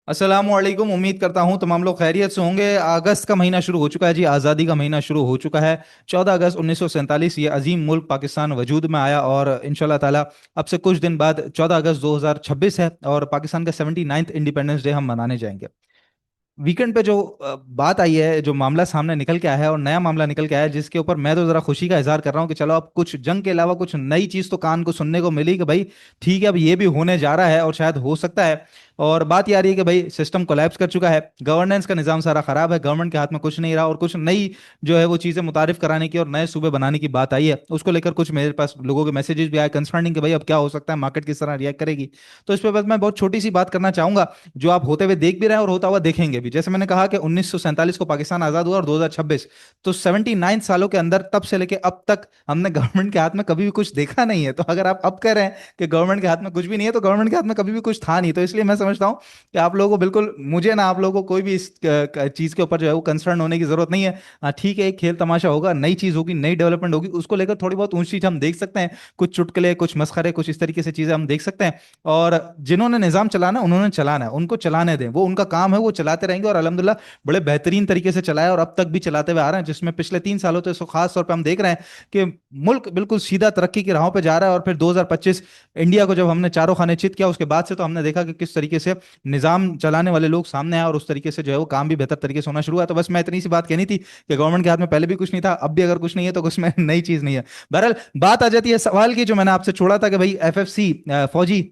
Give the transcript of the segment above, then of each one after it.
अस्सलामुअलैकुम। उम्मीद करता हूँ तमाम लोग खैरियत से होंगे। अगस्त का महीना शुरू हो चुका है जी, आज़ादी का महीना शुरू हो चुका है। 14 अगस्त 1947 ये अजीम मुल्क पाकिस्तान वजूद में आया और इंशाल्लाह ताला अब से कुछ दिन बाद 14 अगस्त 2026 है और पाकिस्तान का 79th इंडिपेंडेंस डे हम मनाने जाएंगे। वीकेंड पे जो बात आई है, जो मामला सामने निकल के आया है और नया मामला निकल के आया है, जिसके ऊपर मैं तो जरा खुशी का इजहार कर रहा हूँ कि चलो अब कुछ जंग के अलावा कुछ नई चीज तो कान को सुनने को मिली कि भाई ठीक है, अब ये भी होने जा रहा है और शायद हो सकता है। और बात ये आ रही है कि भाई सिस्टम कोलैप्स कर चुका है, गवर्नेंस का निजाम सारा खराब है, गवर्नमेंट के हाथ में कुछ नहीं रहा और कुछ नई जो है वो चीजें मुतारिफ कराने की और नए सूबे बनाने की बात आई है। उसको लेकर कुछ मेरे पास लोगों के मैसेजेस भी आए कंसर्निंग कि भाई अब क्या हो सकता है, मार्केट किस तरह रिएक्ट करेगी। तो इस पर बस मैं बहुत छोटी सी बात करना चाहूंगा, जो आप होते हुए देख भी रहे हैं और होता हुआ देखेंगे भी। जैसे मैंने कहा कि 1947 को पाकिस्तान आजाद हुआ और 2026, तो 79 सालों के अंदर तब से लेके अब तक हमने गवर्नमेंट के हाथ में कभी भी कुछ देखा नहीं है। तो अगर आप अब कह रहे हैं कि गवर्नमेंट के हाथ में कुछ भी नहीं है, तो गवर्नमेंट के हाथ में कभी भी कुछ था नहीं। तो इसलिए मैं समझता हूँ कि आप लोगों को बिल्कुल, मुझे ना आप लोगों को कोई भी इस चीज के ऊपर जो है वो कंसर्न होने की जरूरत नहीं है। हाँ ठीक है, एक खेल तमाशा होगा, नई चीज होगी, नई डेवलपमेंट होगी, उसको लेकर थोड़ी बहुत ऊंची चीज हम देख सकते हैं, कुछ चुटकुले, कुछ मस्खरे, कुछ इस तरीके से चीजें हम देख सकते हैं। और जिन्होंने निजाम चलाना उन्होंने चलाना है, उनको चलाने दें, वो उनका काम है, वो चलाते रहेंगे और अल्हम्दुलिल्लाह बड़े बेहतरीन तरीके से चलाया और अब तक भी चलाते हुए आ रहे हैं। जिसमें पिछले 3 सालों तो इसको खास तौर पे हम देख रहे हैं कि मुल्क बिल्कुल सीधा तरक्की की राहों पे जा रहा है। और फिर 2025 इंडिया को जब हमने चारों खाने चित किया, उसके बाद से तो हमने देखा कि किस तरीके से निजाम चलाने वाले लोग सामने आए और उस तरीके से जो है वो काम भी बेहतर तरीके से होना शुरू हुआ। तो बस मैं इतनी सी बात कहनी थी कि गवर्नमेंट के हाथ में पहले भी कुछ नहीं था, अब भी अगर कुछ नहीं है तो कुछ में नई चीज नहीं है। बहरहाल बात आ जाती है सवाल की, जो मैंने आपसे छोड़ा था कि भाई एफएफसी फौजी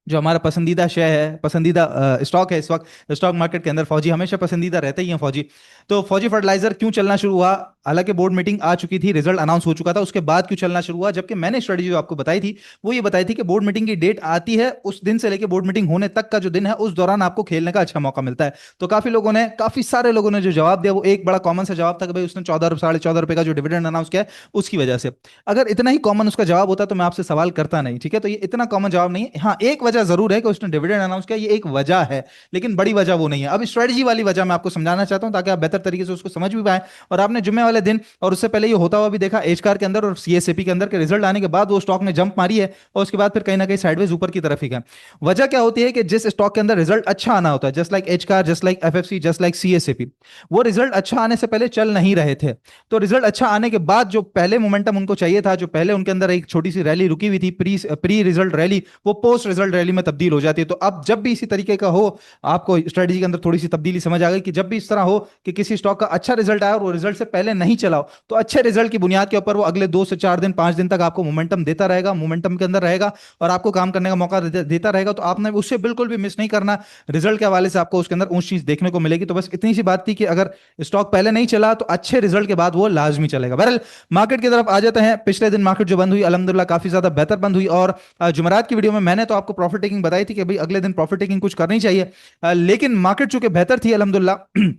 जो हमारा पसंदीदा शेयर है, पसंदीदा स्टॉक है इस वक्त स्टॉक मार्केट के अंदर, फौजी हमेशा पसंदीदा रहते ही हैं फौजी। तो फौजी फर्टिलाइजर क्यों चलना शुरू हुआ? हालांकि बोर्ड मीटिंग आ चुकी थी, रिजल्ट अनाउंस हो चुका था, उसके बाद क्यों चलना शुरू हुआ? जबकि मैंने स्ट्रेटजी जो आपको बताई थी वो ये बताई थी कि बोर्ड मीटिंग की डेट आती है, उस दिन से लेकर बोर्ड मीटिंग होने तक का जो दिन है उस दौरान आपको खेलने का अच्छा मौका मिलता है। तो काफी सारे लोगों ने जो जवाब दिया वो एक बड़ा कॉमन सा जवाब था कि भाई उसने 14 ₹14.5 का जो डिविडेंड अनाउंस किया है उसकी वजह से। अगर इतना ही कॉमन उसका जवाब होता तो मैं आपसे सवाल करता नहीं, ठीक है? तो ये इतना कॉमन जवाब नहीं है। हाँ, एक वजह जरूर है कि उसने डिविडेंड अनाउंस किया, ये एक वजह है, लेकिन बड़ी वजह वो नहीं है। अब स्ट्रेटजी वाली वजह मैं आपको समझाना चाहता हूं ताकि आप बेहतर तरीके से उसको समझ भी पाए। और आपने जुम्मे वाले दिन और उससे पहले ये होता हुआ भी देखा एच कार के अंदर और सीएसएपी के अंदर के रिजल्ट आने के बाद वो स्टॉक ने जंप मारी है और उसके बाद फिर कहीं ना कहीं साइडवेज ऊपर की तरफ ही गया। वजह क्या होती है कि जिस स्टॉक के अंदर रिजल्ट अच्छा आना होता है, just like H car, just like FFC, just like CSAP, वो रिजल्ट अच्छा आने से पहले चल नहीं रहे थे। तो रिजल्ट अच्छा आने के बाद जो पहले मोमेंटम उनको चाहिए था, जो पहले उनके अंदर एक छोटी सी रैली रुकी हुई थी, प्री प्री रिजल्ट रैली, वो पोस्ट रिजल्ट रैली में तब्दील हो जाती है। तो अब जब भी इसी तरीके का हो, आपको स्ट्रेटजी के अंदर थोड़ी सी तब्दीली समझ आ गई कि जब भी इस तरह हो कि किसी स्टॉक का अच्छा रिजल्ट आया और वो रिजल्ट से पहले नहीं चला हो, तो अच्छे रिजल्ट की बुनियाद के ऊपर वो अगले 2 से 4 दिन 5 दिन तक आपको मोमेंटम देता रहेगा, मोमेंटम के अंदर रहेगा और आपको काम करने का मौका देता रहेगा। तो आपने उससे बिल्कुल भी मिस नहीं करना। रिजल्ट के हवाले से आपको उसके अंदर ऊंच चीज देखने को मिलेगी। तो बस इतनी सी बात थी कि अगर स्टॉक पहले नहीं चला तो अच्छे रिजल्ट के बाद वो लाजमी चलेगा। बहरहाल मार्केट की तरफ आ जाते हैं। पिछले दिन मार्केट जो बंद हुई अल्हम्दुलिल्लाह काफी ज्यादा बेहतर बंद हुई और जुमरात की वीडियो में मैंने तो आपको प्रॉफिट टेकिंग बताई थी कि भाई अगले दिन प्रॉफिट टेकिंग कुछ करनी चाहिए। लेकिन मार्केट चूंकि बेहतर थी अल्हम्दुलिल्लाह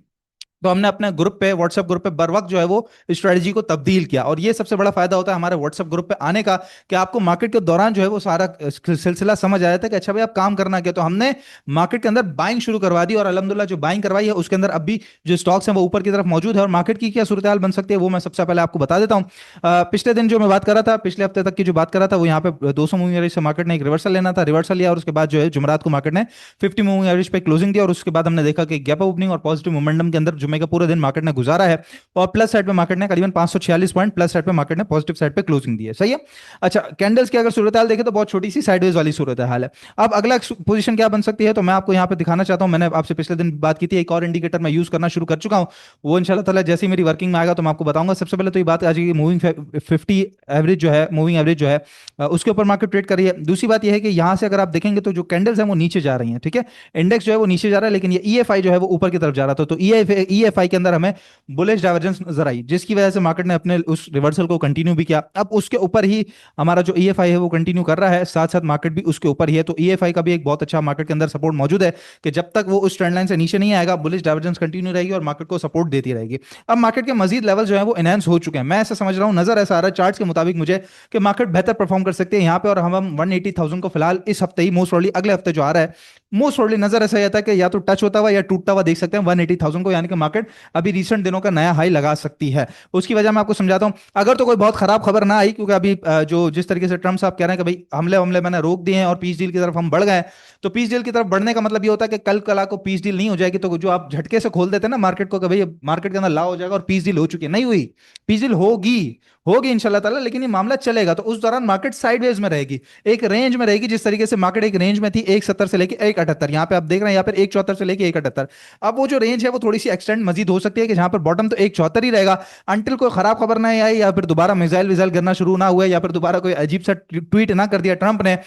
तो हमने अपने ग्रुप पे, व्हाट्सएप ग्रुप पे बर वक्त जो है वो स्ट्रेटजी को तब्दील किया। और ये सबसे बड़ा फायदा होता है हमारे व्हाट्सएप ग्रुप पे आने का कि आपको मार्केट के दौरान जो है वो सारा सिलसिला समझ आ जाता है कि अच्छा भाई आप काम करना क्या। तो हमने मार्केट के अंदर बाइंग शुरू करवा दी और अल्हम्दुलिल्लाह जो बाइंग करवाई है उसके अंदर अभी जो स्टॉक्स हैं वो ऊपर की तरफ मौजूद है। और मार्केट की क्या सूरत हाल बन सकती है वो मैं सबसे पहले आपको बता देता हूँ। पिछले दिन जो मैं बात कर रहा था, पिछले हफ्ते तक की जो बात कर रहा था, वो यहाँ पे 200 मूविंग एवरेज से मार्केट ने एक रिवर्सल लेना था, रिवर्सल लिया और उसके बाद जो है जुमरात को मार्केट ने 50 मूविंग एवरेज पे क्लोजिंग दिया। और उसके बाद हमने देखा कि गैप ओपनिंग और पॉजिटिव मोमेंटम के अंदर जुमे का पूरे दिन मार्केट ने गुजारा है और प्लस साइड पे मार्केट ने करीबन 546 पॉइंट प्लस साइड पे मार्केट ने पॉजिटिव साइड पे क्लोजिंग दी है। सही है। अच्छा, कैंडल्स की अगर सूरत हाल देखें तो बहुत छोटी सी साइडवेज वाली सूरत हाल है। अब अगला पोजीशन क्या बन सकती है तो मैं आपको यहाँ पे दिखाना चाहता हूँ। मैंने आपसे पिछले दिन बात की थी, एक और इंडिकेटर मैं यूज करना शुरू कर चुका हूँ। वो इंशाल्लाह ताला जैसे ही मेरी वर्किंग में आएगा तो मैं आपको बताऊंगा। सबसे पहले तो ये बात आ जाएगी मूविंग 50 एवरेज जो है, मूविंग एवरेज जो है उसके ऊपर मार्केट ट्रेड कर रही है। दूसरी बात यह है कि यहाँ से अगर आप देखेंगे तो जो कैंडल्स हैं वो नीचे जा रही हैं, ठीक है। इंडेक्स जो है वो नीचे जा रहा है लेकिन ये ईएफआई जो है वो ऊपर की तरफ जा रहा था। तो ईएफआई के अंदर हमें बुलिश डाइवर्जेंस नजर आई, जिसकी वजह से मार्केट ने अपने उस रिवर्सल को कंटिन्यू भी किया। अब उसके ऊपर ही हमारा जो ईएफआई है वो कंटिन्यू कर रहा है, साथ साथ मार्केट भी उसके ऊपर ही है। तो ईएफआई का भी एक बहुत अच्छा मार्केट के अंदर सपोर्ट मौजूद है कि जब तक वो उस ट्रेंड लाइन से नीचे नहीं आएगा बुलिश डाइवर्जेंस कंटिन्यू रहेगी और मार्केट को सपोर्ट देती रहेगी। अब मार्केट के मजीद लेवल जो है वो एनहांस हो चुके हैं, मैं ऐसा समझ रहा हूँ, नजर ऐसा आ रहा है चार्ट्स के मुताबिक मुझे कि मार्केट बेहतर परफॉर्म कर सकते हैं यहाँ पे। और हम 180,000 को फिलहाल इस हफ्ते ही, मोस्ट प्रोबेबली अगले हफ्ते जो आ रहा है, मोस्ट प्रोबेबली नजर ऐसा आता है कि या तो टच होता हुआ या टूटता हुआ देख सकते हैं 180,000 को, यानी कि मार्केट अभी रिसेंट दिनों का नया हाई लगा सकती है। उसकी वजह मैं आपको समझाता हूं। अगर तो कोई बहुत खराब खबर ना आई, क्योंकि अभी जो जिस तरीके से ट्रम्प साहब कह रहे हैं कि भाई हमले हमले मैंने रोक दिए हैं और पीस डील की तरफ हम बढ़ गए, तो पीस डील की तरफ बढ़ने का मतलब ये होता है कि कल कला को पीस डील नहीं हो जाएगी, तो जो आप झटके से खोल देते हैं ना मार्केट को कि भाई मार्केट के अंदर ला हो जाएगा और पीस डील हो चुकी है, नहीं हुई। पीस डील होगी, होगी इंशाल्लाह ताला, लेकिन ये मामला चलेगा, तो उस दौरान मार्केट साइडवेज में रहेगी, एक रेंज में रहेगी। जिस तरीके से मार्केट एक रेंज में थी 170 से लेके 178, यहां पे आप देख रहे हैं यहाँ पर 174 से लेके 178। अब वो जो रेंज है वो थोड़ी सी एक्सटेंड मजीद हो सकती है कि जहां पर बॉटम तो 174 ही रहेगा, अंटिल कोई खराब खबर ना आई, या फिर दोबारा मिसाइल विजाइल गिरना शुरू ना हुआ, या फिर दोबारा कोई अजीब सा ट्वीट ना कर दिया ट्रंप ने,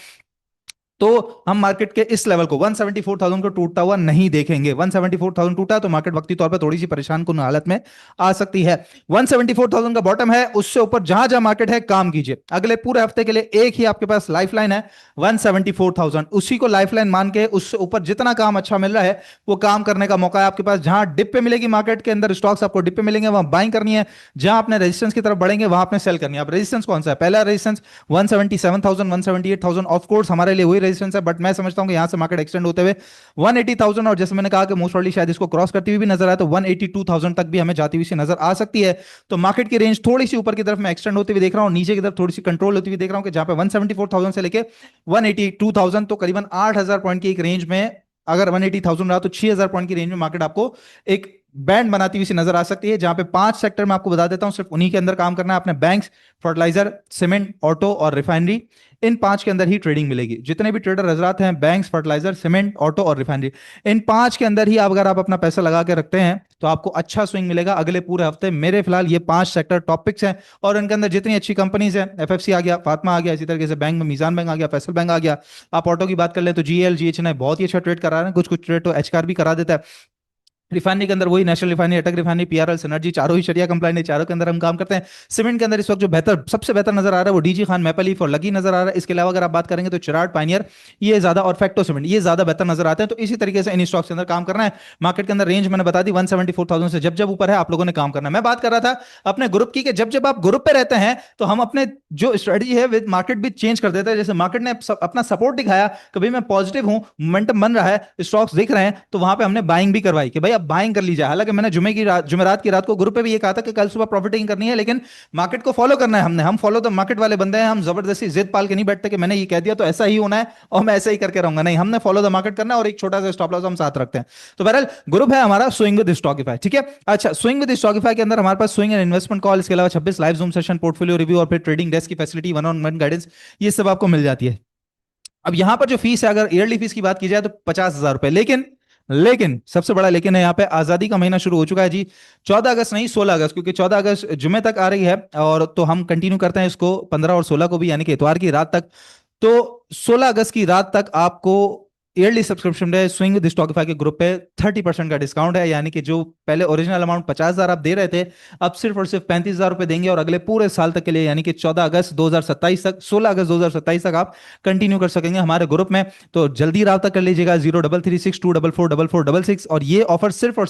तो हम मार्केट के इस लेवल को 174,000 को टूटता हुआ नहीं देखेंगे। 174,000 टूटा तो मार्केट वक्ती तौर पर थोड़ी सी परेशान कुन हालत में आ सकती है। 174,000 का बॉटम है, उससे ऊपर जहां जहां मार्केट है काम कीजिए। अगले पूरे हफ्ते के लिए एक ही आपके पास लाइफलाइन है 174,000, उसी को लाइफलाइन मान के उससे ऊपर जितना काम अच्छा मिल रहा है वो काम करने का मौका है आपके पास। जहां डिप पे मिलेगी मार्केट के अंदर स्टॉक्स आपको डिप पे मिलेंगे वहां बाइंग करनी है, जहां अपने रेजिस्टेंस की तरफ बढ़ेंगे वहां आपने सेल करनी है। अब रेजिस्टेंस कौन सा है? पहला रेजिस्टेंस 177,000 178,000 ऑफ कोर्स हमारे लिए वही रेजिस्टेंस है, बट मैं समझता हूं कि यहां से मार्केट एक्सटेंड होते हुए 180,000, और जैसे मैंने कहा कि मोस्ट प्रोबेबली शायद इसको क्रॉस करती हुई भी नजर आए तो 182,000 तक भी हमें जाती हुई सी नजर आ सकती है। तो मार्केट की रेंज थोड़ी सी ऊपर की तरफ मैं एक्सटेंड होती हुई देख रहा हूं, नीचे की तरफ थोड़ी सी कंट्रोल होती हुई देख रहा हूं कि जहां पे 174,000 से लेके 182,000, तो करीबन 8,000 पॉइंट की एक रेंज में, अगर 180,000 रहा तो 6,000 पॉइंट की रेंज में मार्केट आपको एक बैंड बनाती हुई सी नजर आ सकती है। जहां पे 5 सेक्टर मैं आपको बता देता हूं, सिर्फ उन्हीं के अंदर काम करना है आपने। बैंक्स, फर्टिलाइजर, सीमेंट, ऑटो और रिफाइनरी, इन 5 के अंदर ही ट्रेडिंग मिलेगी। जितने भी ट्रेडर हजरात हैं, बैंक्स, फर्टिलाइजर, सीमेंट, ऑटो और रिफाइनरी, इन 5 के अंदर ही अगर आप अपना पैसा लगा के रखते हैं तो आपको अच्छा स्विंग मिलेगा अगले पूरे हफ्ते। मेरे फिलहाल ये 5 सेक्टर टॉपिक्स हैं, और इनके अंदर जितनी अच्छी कंपनीज हैं, एफएफसी आ गया, फातमा आ गया, इसी तरीके से बैंक में मीजान बैंक आ गया, फैसल बैंक आ गया। आप ऑटो की बात कर ले तो जीएल, जीएचएनआई बहुत ही अच्छा ट्रेड करा रहे हैं, कुछ कुछ ट्रेड तो एचकार भी करा देता है। रिफाइनरी के अंदर वही नेशनल रिफाइनरी, अटक रिफाइनरी, पीआरएल, सिनर्जी, चारों ही शरिया कंप्लाइंट है, चारों के अंदर हम काम करते हैं। सीमेंट के अंदर इस वक्त जो बेहतर, सबसे बेहतर नजर आ रहा है वो डीजी खान, मैपल लीफ और लगी नजर आ रहा है। इसके अलावा अगर आप बात करेंगे तो चिराग, पाइनियर, ये ज्यादा, और फैक्टो सीमेंट, ये ज्यादा बेहतर नजर आते हैं। तो इसी तरीके से इन स्टॉक्स के अंदर काम करना है। मार्केट के अंदर रेंज मैंने बता दी 174,000 से जब जब ऊपर है आप लोगों ने काम करना है। मैं बात कर रहा था अपने ग्रुप की कि जब जब आप ग्रुप पे रहते हैं तो हम अपने जो स्ट्रेटजी है विद मार्केट भी चेंज कर देते हैं। जैसे मार्केट ने अपना सपोर्ट दिखाया कि भाई मैं पॉजिटिव हूं, मोमेंटम बन रहा है, स्टॉक्स दिख रहे हैं, तो वहां पे हमने बाइंग भी करवाई कि भाई अब बाइंग कर लीजिए। हालांकि मैंने जुमेरात की रात को ग्रुप पे भी ये कहा था कि कल सुबह प्रॉफिटिंग करनी है, लेकिन मार्केट को फॉलो करना है हमने। हम फॉलो द मार्केट वाले बंदे हैं, हम जबरदस्ती जिद पाल के नहीं बैठते कि मैंने ये कह दिया तो ऐसा ही होना है और मैं ऐसा ही करके रहूंगा। नहीं, हमने फॉलो द मार्केट करना है और एक छोटा सा स्टॉप लॉस हम साथ रखते हैं। तो बहरहाल ग्रुप है हमारा स्विंग विद स्टॉकिफाई, ठीक है। अच्छा, स्विंग विद स्टॉकिफाई के अंदर हमारे पास स्विंग एंड इन्वेस्टमेंट कॉल, इसके अलावा 26 live zoom session, portfolio review और फिर ट्रेडिंग डेस्क की facility, one on one guidance, ये सब आपको मिल जाती है। अब यहां पर जो फीस है, अगर ईयरली फीस की बात की जाए तो 50,000 रुपए, लेकिन लेकिन सबसे बड़ा लेकिन है यहाँ पे, आजादी का महीना शुरू हो चुका है जी। 14 अगस्त नहीं, 16 अगस्त, क्योंकि 14 अगस्त जुमे तक आ रही है, और तो हम कंटिन्यू करते हैं इसको 15 और 16 को भी, यानी कि इतवार की रात तक। तो 16 अगस्त की रात तक आपको ईयरली सब्सक्रिप्शन है स्विंग विद स्टॉकिफाई के ग्रुप पे 30% का डिस्काउंट है। यानी कि जो पहले ओरिजिनल अमाउंट 50,000 आप दे रहे थे, अब सिर्फ और सिर्फ 35,000 रुपए देंगे, और अगले पूरे साल तक के लिए, यानी कि 14 अगस्त 2027 तक, 16 अगस्त 2027 तक आप कंटिन्यू कर सकेंगे हमारे ग्रुप में। तो जल्दी राब्ता कर लीजिएगा 0336244466, और ये ऑफर सिर्फ और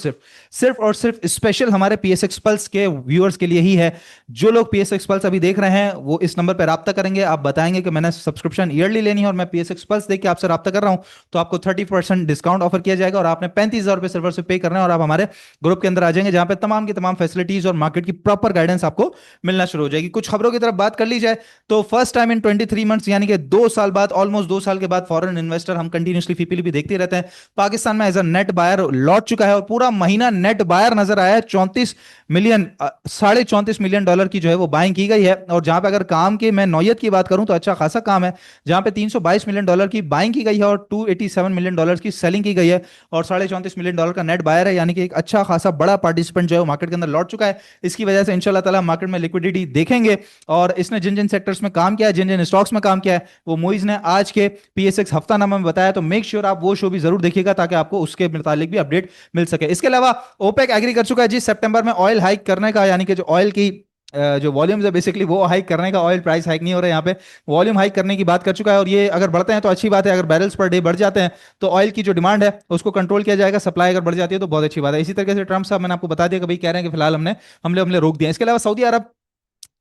सिर्फ स्पेशल हमारे पीएसएक्स पल्स के व्यूअर्स के लिए ही है। जो लोग पीएसएक्स पल्स अभी देख रहे हैं वो इस नंबर पर राब्ता करेंगे, आप बताएंगे कि मैंने सब्सक्रिप्शन ईयरली लेनी है और मैं पीएसएक्स पल्स देख के आपसे राब्ता कर रहा हूं, तो आपको 30% डिस्काउंट ऑफर किया जाएगा, और आपने 35,000 रुपए सिर्फ से पे करना है, और आप हमारे ग्रुप के अंदर आ जाएंगे, जहां पे तमाम की तमाम फैसिलिटीज और मार्केट की प्रॉपर गाइडेंस आपको मिलना शुरू हो जाएगी। कुछ खबरों की तरफ बात कर ली जाए तो फर्स्ट टाइम इन 23 मंथ्स, यानी कि 2 साल बाद, ऑलमोस्ट 2 साल के बाद, फॉरेन इन्वेस्टर, हम कंटिन्यूसली फीपीली भी देखते रहते हैं, पाकिस्तान में एज अ नेट बायर लौट चुका है, और पूरा महीना नेट बायर नजर आया है। 34 मिलियन, $34.5 मिलियन की जो है वो बाइंग की गई है। और जहां पे अगर काम की मैं नौयत की बात करूं तो अच्छा खासा काम है, जहां पे $322 मिलियन की बाइंग की गई है और $287 मिलियन की सेलिंग की गई है, और $34.5 मिलियन का नेट बायर है, यानी कि एक अच्छा खासा बड़ा पार्टिसिपेंट जो है वो मार्केट के अंदर लौट चुका है। इसकी वजह से इंशाल्लाह ताला मार्केट में लिक्विडिटी देखेंगे, और इसने जिन जिन सेक्टर्स में काम किया है, जिन जिन स्टॉक्स में काम किया है, वो मोइज ने आज के पीएसएक्स हफ्तानामा में बताया। तो मेक श्योर आप वो शो भी जरूर देखिएगा ताकि आपको उसके मुतालिक भी अपडेट मिल सके। इसके अलावा ओपेक एग्री कर चुका है जी सितंबर में ऑयल हाइक करने का, यानी कि जो ऑयल की जो वॉल्यूम्स है बेसिकली वो हाइक करने का, ऑयल प्राइस हाइक नहीं हो रहा है यहाँ पे, वॉल्यूम हाइक करने की बात कर चुका है। और ये अगर बढ़ते हैं तो अच्छी बात है, अगर बैरल्स पर डे बढ़ जाते हैं तो ऑयल की जो डिमांड है उसको कंट्रोल किया जाएगा, सप्लाई अगर बढ़ जाती है तो बहुत अच्छी बात है। इसी तरीके से ट्रम्प साहब, मैंने आपको बता दिया कि भाई कह रहे हैं कि फिलहाल हमने हमले हमले रोक दिए। इसके अलावा सऊदी अरब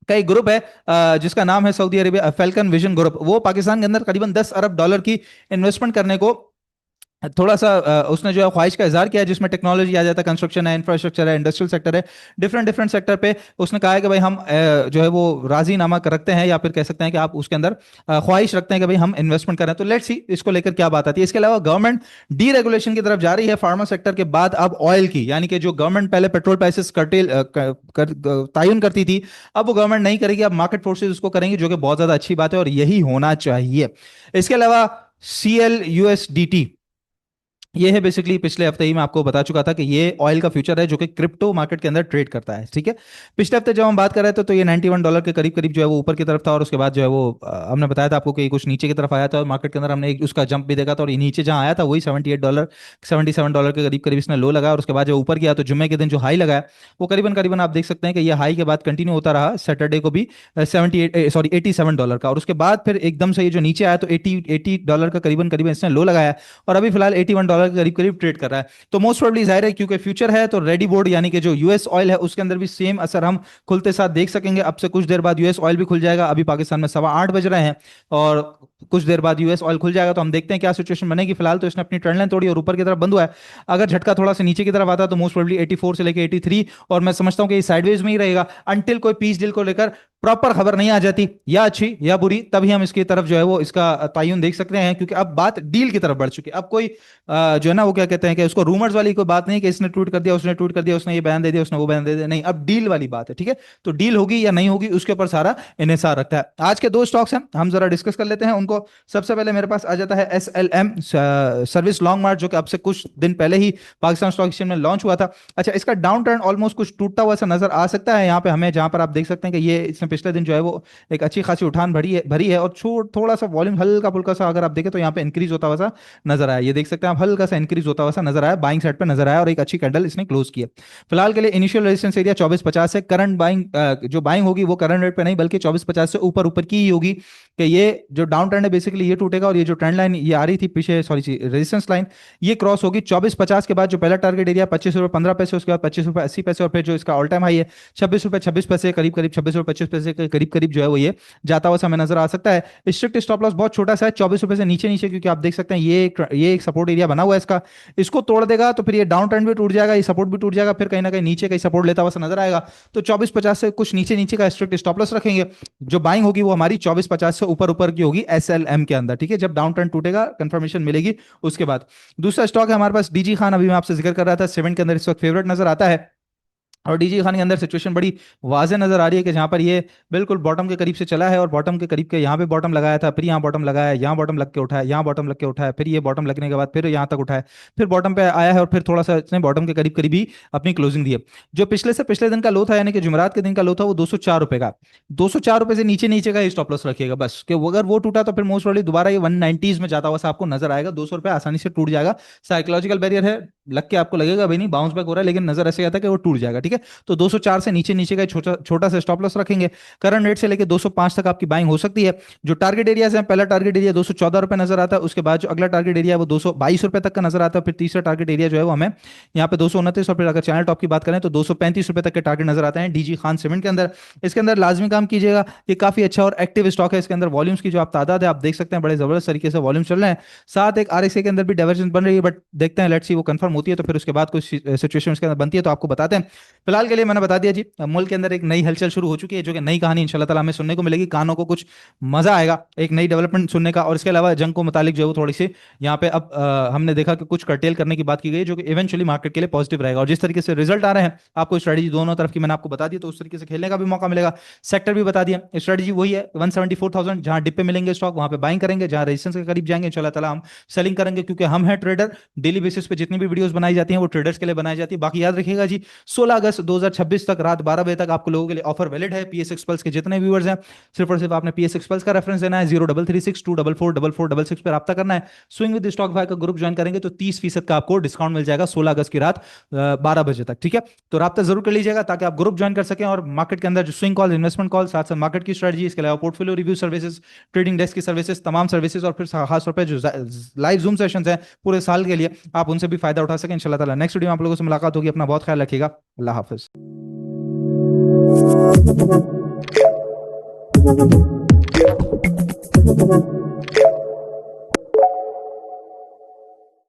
का एक ग्रुप है जिसका नाम है Saudi Arabia falcon vision group, वो पाकिस्तान के अंदर करीबन $10 अरब की इन्वेस्टमेंट करने को थोड़ा सा उसने जो है ख्वाहिश का इजहार किया है, जिसमें टेक्नोलॉजी आ जाता है, कंस्ट्रक्शन है, इंफ्रास्ट्रक्चर है, इंडस्ट्रियल सेक्टर है, डिफरेंट डिफरेंट सेक्टर पे उसने कहा है कि भाई हम जो है वो राजीनामा रखते हैं, या फिर कह सकते हैं कि आप उसके अंदर ख्वाहिश रखते हैं कि भाई हम इन्वेस्टमेंट करें। तो लेट्स सी इसको लेकर क्या बात आती है। इसके अलावा गवर्नमेंट डी रेगुलेशन की तरफ जा रही है फार्मा सेक्टर के बाद अब ऑयल की, यानी कि जो गवर्नमेंट पहले पेट्रोल प्राइसेस तयन करती थी, अब वो गवर्नमेंट नहीं करेगी, अब मार्केट फोर्सेज उसको करेंगे, जो कि बहुत ज्यादा अच्छी बात है और यही होना चाहिए। इसके अलावा CLUSDT, ये है बेसिकली, पिछले हफ्ते ही मैं आपको बता चुका था कि ये ऑयल का फ्यूचर है जो कि क्रिप्टो मार्केट के अंदर ट्रेड करता है, ठीक है। पिछले हफ्ते जब हम बात कर रहे थे तो ये $91 के करीब करीब जो है वो ऊपर की तरफ था, और उसके बाद जो है वो हमने बताया था आपको कि कुछ नीचे की तरफ आया था, और मार्केट के अंदर हमने एक उसका जंप भी देखा था, और ये नीचे जहां आया था वही $78 $77 के करीब करीब इसने लो लगाया, और उसके बाद जो ऊपर गया तो जुम्मे के दिन जो हाई लगाया वो करीबन करीबन आप देख सकते हैं कि ये हाई के बाद कंटिन्यू होता रहा सैटरडे को भी 87 डॉलर का, और उसके बाद फिर एकदम से ये जो नीचे आया तो $80 का करीबन करीबन इसने लो लगाया, और अभी फिलहाल $81 के करीब करीब ट्रेड कर रहा है। तो मोस्ट प्रोबेबली जाहिर है क्योंकि फ्यूचर है तो रेडी बोर्ड यानी कि जो यूएस ऑयल है उसके अंदर भी सेम असर हम खुलते साथ देख सकेंगे। अब से कुछ देर बाद यूएस ऑयल भी खुल जाएगा, अभी पाकिस्तान में 8:15 बज रहे हैं, और कुछ देर बाद यूएस ऑयल खुल जाएगा, तो हम देखते हैं क्या सिचुएशन बनेगी। फिलहाल तो इसने अपनी ट्रेंड लाइन तोड़ी और ऊपर की तरफ बंद हुआ है। अगर झटका थोड़ा सा नीचे की तरफ आता तो मोस्ट प्रोबेबली 84 से लेकर 83, और मैं समझता हूं कि ये साइडवेज में ही रहेगा अंटिल कोई पीस डील को लेकर प्रॉपर खबर नहीं आ जाती, या अच्छी या बुरी, तभी हम इसकी तरफ जो है वो इसका तायुन देख सकते हैं, क्योंकि अब बात डील की तरफ बढ़ चुकी है। अब कोई जो है ना वो क्या कहते हैं कि उसको रूमर्स वाली कोई बात नहीं कि इसने ट्वीट कर दिया, उसने ट्वीट कर दिया, उसने ये बयान दे दिया, उसने वो बयान दे दिया, नहीं, अब डील वाली बात है, ठीक है। तो डील होगी या नहीं होगी उसके ऊपर सारा इन्हिसार रखता है। आज के दो स्टॉक्स हैं, हम जरा डिस्कस कर लेते हैं उनको। सबसे पहले मेरे पास आ जाता है SLM सर्विस लॉन्ग मार्ट, जो कि अब से कुछ दिन पहले ही पाकिस्तान स्टॉक एक्सचेंज में लॉन्च हुआ था। अच्छा, इसका डाउन टर्न ऑलमोस्ट कुछ टूटता हुआ सा नजर आ सकता है यहाँ पे हमें, जहां पर आप देख सकते हैं कि ये इसने पिछले दिन जो है वो एक अच्छी खासी उठान भरी है, और थोड़ा सा वॉल्यूम हल्का फुल्का सा अगर आप देखें तो यहाँ पे इंक्रीज होता हुआ सा नजर आया। ये देख सकते हैं आप, हल्का सा इंक्रीज होता हुआ सा नजर आया, बाइंग साइड पे नजर आया, और एक अच्छी कैंडल इसने क्लोज किया। फिलहाल के लिए इनिशियल रेजिस्टेंस एरिया 2450 है। करंट बाइंग जो बाइंग होगी वो करंट रेट पे नहीं बल्कि 2450 से ऊपर ऊपर की ही होगी, कि ये जो डाउन ट्रेंड है बेसिकली ये टूटेगा, और ये जो ट्रेंड लाइन ये आ रही थी पीछे, सॉरी रेजिस्टेंस लाइन, ये क्रॉस होगी 2450 के बाद। जो पहला टारगेट एरिया 25 रुपये 15 पैसे, उसके बाद 25 रुपये 80 पैसे, और फिर जो इसका ऑल टाइम हाई है 26 रुपये 26 पैसे, करीब करीब 26 रुपये 25 पैसे के करीब करीब जो है वो ये जाता हुआ हमें नजर आ सकता है। स्ट्रिक्ट स्टॉप लॉस बहुत छोटा सा है, 24 रुपये से नीचे नीचे, क्योंकि आप देख सकते हैं ये एक सपोर्ट एरिया बना हुआ है इसका, इसको तोड़ देगा तो फिर ये डाउन ट्रेंड भी टूट जाएगा, ये सपोर्ट भी टूट जाएगा, फिर कहीं ना कहीं नीचे कहीं सपोर्ट लेता हुआ नजर आएगा। तो 2450 से कुछ नीचे नीचे का स्ट्रिक्ट स्टॉप लॉस रखेंगे। जो बाइंग होगी वो हमारी 2450 से ऊपर ऊपर की होगी SLM के अंदर, ठीक है, जब डाउन ट्रेंड टूटेगा कंफर्मेशन मिलेगी उसके बाद। दूसरा स्टॉक है हमारे पास DG खान, अभी मैं आपसे जिक्र कर रहा था, 7 के अंदर इस वक्त फेवरेट नजर आता है, और DG खान के अंदर सिचुएशन बड़ी वाज़ेह नजर आ रही है कि जहां पर ये बिल्कुल बॉटम के करीब से चला है, और बॉटम के करीब के यहाँ पे बॉटम लगाया था, फिर यहाँ बॉटम लगाया, यहाँ बॉटम लग के उठा है, यहाँ बॉटम लग के उठा है, फिर ये बॉटम लगने के बाद फिर यहाँ तक उठा है, फिर बॉटम पे आया है, और फिर थोड़ा सा इसने बॉटम के करीब करीब ही अपनी क्लोजिंग दी है। जो पिछले से पिछले दिन का लो था, यानी कि जुमेरात के दिन का लो था, वो 204 रुपए का, 204 रुपए से नीचे नीचे का स्टॉप लॉस रखिएगा बस, कि अगर वो टूटा तो फिर मोस्ट प्रोबेबली दोबारा ये 190s में जाता हुआ सा आपको नजर आएगा। 200 रुपए आसानी से टूट जाएगा, साइकोलॉजिकल बैरियर है, लग के आपको लगेगा भाई नहीं बाउंस बैक हो रहा है, लेकिन नजर ऐसे आता है कि वो टूट जाएगा, ठीक है। तो 204 से नीचे नीचे का छोटा छोटा सा स्टॉप लॉस रखेंगे। करंट रेट से लेकर 205 तक आपकी बाइंग हो सकती है। जो टारगेट एरियाज है, पहला टारगेट एरिया 214 रुपए नजर आता है, उसके बाद जो अगला टारगेट एरिया वो 222 रुपए तक का नजर आता है, फिर तीसरा टारगेट एरिया जो है वो हमें यहाँ पे 229, और फिर अगर चैनल टॉप की बात करें तो 235 रुपए तक के टारगेट नजर आते हैं DG खान सीमेंट के अंदर। इसके अंदर लाजमी काम कीजिएगा, ये काफी अच्छा और एक्टिव स्टॉक है। इसके अंदर वॉल्यूम्स की जो आप तादाद है आप देख सकते हैं, बड़े जबरदस्त तरीके से वॉल्यूम चल रहे हैं। साथ एक RSI के अंदर भी डाइवर्जेंस बन रही है, बट देखते हैं, लेट्स सी वो कंफर्म होती है तो फिर उसके बाद कुछ सिचुएशन उसके अंदर बनती है तो आपको बताते हैं। फिलहाल के लिए मैंने बता दिया जी, मुल्क के अंदर एक नई हलचल शुरू हो चुकी है, जो कि नई कहानी इंशाल्लाह ताला हमें सुनने को मिलेगी, कानों को कुछ मजा आएगा एक नई डेवलपमेंट सुनने का। और इसके अलावा जंग को मुतालिक जो है वो थोड़ी सी यहाँ पे अब हमने देखा कि कुछ कर्टेल करने की बात की गई, जो कि इवेंचुअली मार्केट के लिए पॉजिटिव रहेगा। और जिस तरीके से रिजल्ट आ रहे हैं, आपको स्ट्रेटजी दोनों तरफ की मैंने आपको बता दी, तो उस तरीके से खेलने का भी मौका मिलेगा। सेक्टर भी बता दिया, स्ट्रेटजी वही है, 174,000 जहां डिप पे मिलेंगे स्टॉक वहां पे बाइंग करेंगे, जहां रेजिस्टेंस के करीब जाएंगे इंशाल्लाह ताला हम सेलिंग करेंगे, क्योंकि हम हैं ट्रेडर। डेली बेसिस पे जितनी भी वीडियोस बनाई जाती हैं वो ट्रेडर्स के लिए बनाई जाती है। बाकी याद रखिएगा जी, 16 अगस्त 2026 तक रात 12 बजे तक आपको लोगों के लिए ऑफर वैलिड है। PSX पल्स के जितने व्यूअर्स हैं, सिर्फ और सिर्फ आपने PSX पल्स का रेफरेंस देना है, 0336244466 पे रब्ता करना है। स्विंग विद स्टॉक भाई का ग्रुप ज्वाइन करेंगे तो 30% का आपको डिस्काउंट मिल जाएगा 16 अगस्त की रात 12 बजे तक, ठीक है। तो रब्ता जरूर कर लीजिएगा ताकि आप ग्रुप ज्वाइन कर सकें, और मार्केट के अंदर जो स्विंग कॉल, इन्वेस्टमेंट कॉल, साथ साथ मार्केट की स्ट्रेटजी, इसके अलावा portfolio review services, trading desk की सर्विसेज, तमाम सर्विसेज, और फिर खास तौर पर जो लाइव जूम सेशंस हैं पूरे साल के लिए, आप उनसे भी फायदा उठा सकें इंशाल्लाह ताला। नेक्स्ट वीडियो में आप लोगों से मुलाकात होगी, अपना बहुत ख्याल रखिएगा, अल्लाह हाफिज। Thank you.